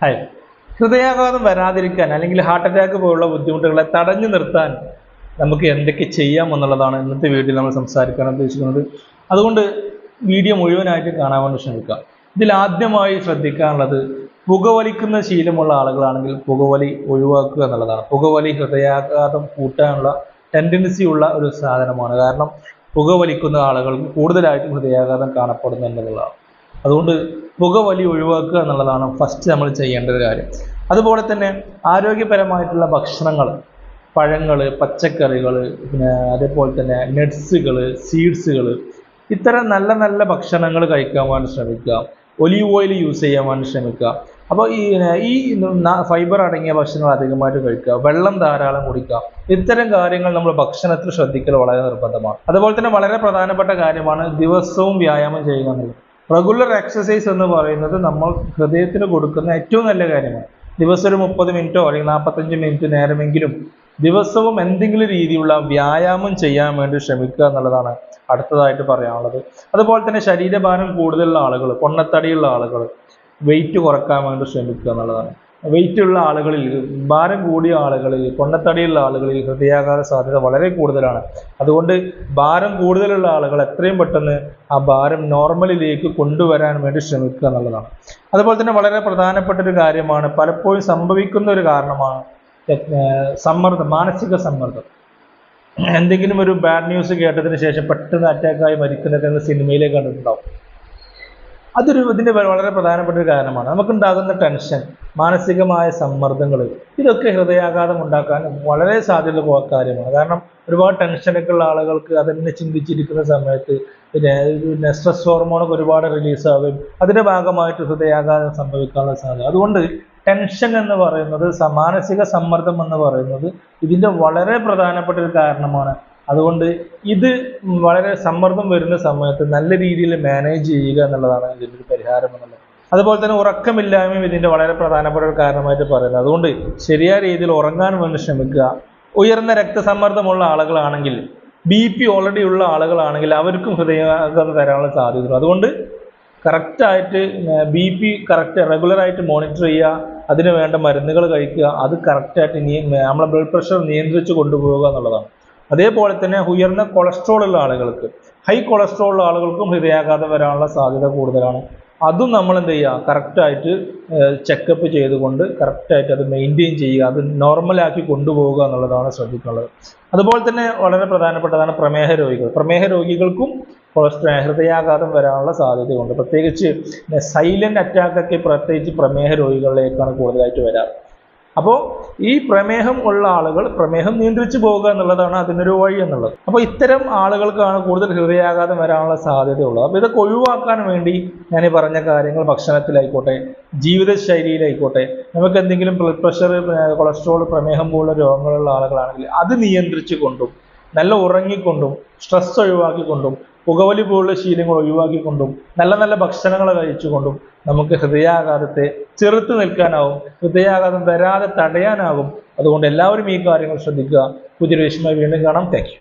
Hi. ഹൃദയാഘാതം വരാതിരിക്കാൻ അല്ലെങ്കിൽ ഹാർട്ട് അറ്റാക്ക് പോലുള്ള ബുദ്ധിമുട്ടുകളെ തടഞ്ഞു നിർത്താൻ നമുക്ക് എന്തൊക്കെ ചെയ്യാം എന്നുള്ളതാണ് ഇന്നത്തെ വീഡിയോയിൽ നമ്മൾ സംസാരിക്കാൻ ഉദ്ദേശിക്കുന്നത്. അതുകൊണ്ട് വീഡിയോ മുഴുവനായിട്ട് കാണാൻ വേണ്ടി ശ്രമിക്കാം. ഇതിൽ ആദ്യമായി ശ്രദ്ധിക്കാനുള്ളത് പുകവലിക്കുന്ന ശീലമുള്ള ആളുകളാണെങ്കിൽ പുകവലി ഒഴിവാക്കുക എന്നുള്ളതാണ്. പുകവലി ഹൃദയാഘാതം കൂട്ടാനുള്ള ടെൻഡൻസി ഉള്ള ഒരു സാധനമാണ്. കാരണം പുകവലിക്കുന്ന ആളുകൾക്ക് കൂടുതലായിട്ടും ഹൃദയാഘാതം കാണപ്പെടുന്നു എന്നുള്ളതാണ്. അതുകൊണ്ട് പുകവലി ഒഴിവാക്കുക എന്നുള്ളതാണ് ഫസ്റ്റ് നമ്മൾ ചെയ്യേണ്ട ഒരു കാര്യം. അതുപോലെ തന്നെ ആരോഗ്യപരമായിട്ടുള്ള ഭക്ഷണങ്ങൾ, പഴങ്ങൾ, പച്ചക്കറികൾ, പിന്നെ അതേപോലെ തന്നെ നട്ട്സുകൾ, സീഡ്സുകൾ, ഇത്തരം നല്ല നല്ല ഭക്ഷണങ്ങൾ കഴിക്കാൻ വേണ്ടി ശ്രമിക്കുക. ഒലീവ് ഓയിൽ യൂസ് ചെയ്യാൻ വേണ്ടി ശ്രമിക്കുക. അപ്പോൾ ഈ ഫൈബർ അടങ്ങിയ ഭക്ഷണങ്ങൾ അധികമായിട്ട് കഴിക്കുക, വെള്ളം ധാരാളം കുടിക്കുക. ഇത്തരം കാര്യങ്ങൾ നമ്മൾ ഭക്ഷണത്തിൽ ശ്രദ്ധിക്കൽ വളരെ നിർബന്ധമാണ്. അതുപോലെ തന്നെ വളരെ പ്രധാനപ്പെട്ട കാര്യമാണ് ദിവസവും വ്യായാമം ചെയ്യുക എന്നുള്ളത്. റെഗുലർ എക്സസൈസ് എന്ന് പറയുന്നത് നമ്മൾ ഹൃദയത്തിന് കൊടുക്കുന്ന ഏറ്റവും നല്ല കാര്യമാണ്. ദിവസം ഒരു 30 മിനിറ്റോ അല്ലെങ്കിൽ 45 മിനിറ്റ് നേരമെങ്കിലും ദിവസവും എന്തെങ്കിലും രീതിയിലുള്ള വ്യായാമം ചെയ്യാൻ വേണ്ടി ശ്രമിക്കുക എന്നുള്ളതാണ് അടുത്തതായിട്ട് പറയാനുള്ളത്. അതുപോലെ തന്നെ ശരീരഭാരം കൂടുതലുള്ള ആളുകൾ, പൊണ്ണത്തടിയുള്ള ആളുകൾ വെയിറ്റ് കുറക്കാൻ വേണ്ടി ശ്രമിക്കുക എന്നുള്ളതാണ്. വെയിറ്റ് ഉള്ള ആളുകളിൽ, ഭാരം കൂടിയ ആളുകളിൽ, പൊണ്ണത്തടിയുള്ള ആളുകളിൽ ഹൃദയാഘാത സാധ്യത വളരെ കൂടുതലാണ്. അതുകൊണ്ട് ഭാരം കൂടുതലുള്ള ആളുകൾ എത്രയും പെട്ടെന്ന് ആ ഭാരം നോർമലിലേക്ക് കൊണ്ടുവരാൻ വേണ്ടി ശ്രമിക്കുക എന്നുള്ളതാണ്. അതുപോലെ തന്നെ വളരെ പ്രധാനപ്പെട്ട ഒരു കാര്യമാണ്, പലപ്പോഴും സംഭവിക്കുന്ന ഒരു കാരണമാണ് സമ്മർദ്ദം, മാനസിക സമ്മർദ്ദം. എന്തെങ്കിലും ഒരു ബാഡ് ന്യൂസ് കേട്ടതിന് ശേഷം പെട്ടെന്ന് അറ്റാക്കായി മരിക്കുന്നതൊക്കെ സിനിമയിലേക്ക് കണ്ടിട്ടുണ്ടാവും. ഇതിൻ്റെ വളരെ പ്രധാനപ്പെട്ട ഒരു കാരണമാണ്. നമുക്കുണ്ടാകുന്ന ടെൻഷൻ, മാനസികമായ സമ്മർദ്ദങ്ങൾ, ഇതൊക്കെ ഹൃദയാഘാതം ഉണ്ടാക്കാൻ വളരെ സാധ്യതയുള്ള കാര്യമാണ്. കാരണം ഒരുപാട് ടെൻഷനൊക്കെ ഉള്ള ആളുകൾക്ക് അതന്നെ ചിന്തിച്ചിരിക്കുന്ന സമയത്ത് പിന്നെ സ്ട്രെസ് ഹോർമോണൊക്കെ ഒരുപാട് റിലീസാവുകയും അതിൻ്റെ ഭാഗമായിട്ട് ഹൃദയാഘാതം സംഭവിക്കാനുള്ള സാധ്യത. അതുകൊണ്ട് ടെൻഷൻ എന്ന് പറയുന്നത്, മാനസിക സമ്മർദ്ദം എന്ന് പറയുന്നത് ഇതിൻ്റെ വളരെ പ്രധാനപ്പെട്ട ഒരു കാരണമാണ്. അതുകൊണ്ട് ഇത് വളരെ സമ്മർദ്ദം വരുന്ന സമയത്ത് നല്ല രീതിയിൽ മാനേജ് ചെയ്യുക എന്നുള്ളതാണ് ഇതിൻ്റെ ഒരു പരിഹാരം എന്നുള്ളത്. അതുപോലെ തന്നെ ഉറക്കമില്ലായ്മയും ഇതിൻ്റെ വളരെ പ്രധാനപ്പെട്ട ഒരു കാരണമായിട്ട് പറയുന്നത്. അതുകൊണ്ട് ശരിയായ രീതിയിൽ ഉറങ്ങാൻ വേണ്ടി ശ്രമിക്കുക. ഉയർന്ന രക്തസമ്മർദ്ദമുള്ള ആളുകളാണെങ്കിൽ, BP ഓൾറെഡി ഉള്ള ആളുകളാണെങ്കിൽ അവർക്കും ഹൃദയാഘാതം വരാനുള്ള സാധ്യതയുണ്ട്. അതുകൊണ്ട് കറക്റ്റായിട്ട് BP റെഗുലറായിട്ട് മോണിറ്റർ ചെയ്യുക, അതിന് വേണ്ട മരുന്നുകൾ കഴിക്കുക, അത് കറക്റ്റായിട്ട് നമ്മളെ ബ്ലഡ് പ്രഷർ നിയന്ത്രിച്ച് കൊണ്ടുപോവുക എന്നുള്ളതാണ്. അതേപോലെ തന്നെ ഉയർന്ന കൊളസ്ട്രോൾ ഉള്ള ആളുകൾക്ക്, ഹൈ കൊളസ്ട്രോൾ ഉള്ള ആളുകൾക്കും ഹൃദയാഘാതം വരാനുള്ള സാധ്യത കൂടുതലാണ്. അതും നമ്മൾ എന്ത് ചെയ്യുക, കറക്റ്റായിട്ട് ചെക്കപ്പ് ചെയ്തുകൊണ്ട് കറക്റ്റായിട്ട് അത് മെയിൻറ്റെയിൻ ചെയ്യുക, അത് നോർമലാക്കി കൊണ്ടുപോവുക എന്നുള്ളതാണ് ശ്രദ്ധിക്കാനുള്ളത്. അതുപോലെ തന്നെ വളരെ പ്രധാനപ്പെട്ടതാണ് പ്രമേഹ രോഗികൾക്കും ഹൃദയാഘാതം വരാനുള്ള സാധ്യതയുണ്ട്. പ്രത്യേകിച്ച് സൈലന്റ് അറ്റാക്കൊക്കെ പ്രത്യേകിച്ച് പ്രമേഹ രോഗികളിലേക്കാണ് കൂടുതലായിട്ട് വരാറ്. അപ്പോൾ ഈ പ്രമേഹം ഉള്ള ആളുകൾ പ്രമേഹം നിയന്ത്രിച്ചു പോവുക എന്നുള്ളതാണ് അതിനൊരു വഴി എന്നുള്ളത്. അപ്പോൾ ഇത്തരം ആളുകൾക്കാണ് കൂടുതൽ ഹൃദയാഘാതം വരാനുള്ള സാധ്യതയുള്ളത്. അപ്പോൾ ഇതൊക്കെ ഒഴിവാക്കാൻ വേണ്ടി ഞാൻ ഈ പറഞ്ഞ കാര്യങ്ങൾ ഭക്ഷണത്തിലായിക്കോട്ടെ, ജീവിതശൈലിയിലായിക്കോട്ടെ, നമുക്ക് എന്തെങ്കിലും ബ്ലഡ് പ്രഷർ, കൊളസ്ട്രോൾ, പ്രമേഹം പോലുള്ള രോഗങ്ങളുള്ള ആളുകളാണെങ്കിൽ അത് നിയന്ത്രിച്ചു കൊണ്ടും, നല്ല ഉറങ്ങിക്കൊണ്ടും, സ്ട്രെസ് ഒഴിവാക്കിക്കൊണ്ടും, പുകവലി പോലുള്ള ശീലങ്ങൾ ഒഴിവാക്കിക്കൊണ്ടും, നല്ല നല്ല ഭക്ഷണങ്ങൾ കഴിച്ചുകൊണ്ടും നമുക്ക് ഹൃദയാഘാതത്തെ ചെറുത്ത് നിൽക്കാനാവും, ഹൃദയാഘാതം വരാതെ തടയാനാകും. അതുകൊണ്ട് എല്ലാവരും ഈ കാര്യങ്ങൾ ശ്രദ്ധിക്കുക. പുതിയൊരു വിഷയമായി വീണ്ടും കാണാം. Thank you.